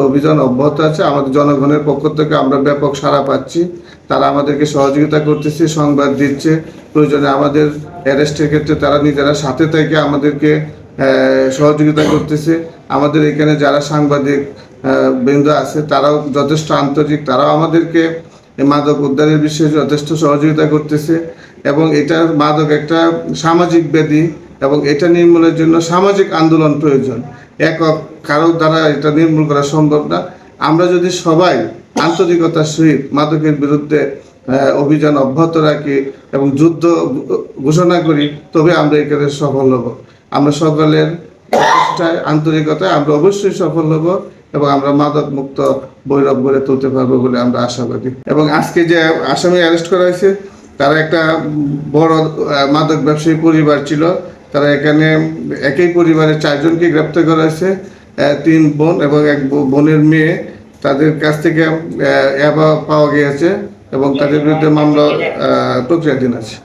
অভিযান অব্যাহত আছে। আমাদের জনগণের পক্ষ থেকে আমরা ব্যাপক সাড়া পাচ্ছি। তারা আমাদেরকে সহযোগিতা করতেছে, সংবাদ দিচ্ছে, প্রয়োজনে আমাদের অ্যারেস্টের ক্ষেত্রে তারা নিজেরা সাথে থেকে আমাদেরকে সহযোগিতা করতেছে। আমাদের এখানে যারা সাংবাদিক বৃন্দ আছে তারাও যথেষ্ট আন্তরিক, তারাও আমাদেরকে মাদক উদ্ধারের বিষয়ে যথেষ্ট সহযোগিতা করতেছে। এবং এটার মাদক একটা সামাজিক ব্যাধি এবং এটা নির্মূলের জন্য সামাজিক আন্দোলন প্রয়োজন। একক কারো দ্বারা এটা নির্মূল করা সম্ভব না। আমরা যদি সবাই আন্তরিকতার সহিত মাদকের বিরুদ্ধে অভিযান অব্যাহত রাখি এবং যুদ্ধ ঘোষণা করি, তবে আমরা এখানে সফল হব। আমরা সকলের প্রচেষ্টায়, আন্তরিকতায় আমরা অবশ্যই সফল হব এবং আমরা মাদক মুক্ত ভৈরব গড়ে তুলতে পারবো বলে আমরা আশাবাদী। এবং আজকে যে আসামি অ্যারেস্ট করা হয়েছে তারা একটা বড় মাদক ব্যবসায়ী পরিবার ছিল। তারা এখানে একই পরিবারের 4 জনকে গ্রেপ্তার করা হয়েছে, 3 বোন এবং 1 বোনের মেয়ে। তাদের কাছ থেকে পাওয়া গিয়েছে এবং তাদের বিরুদ্ধে মামলা প্রক্রিয়াধীন আছে।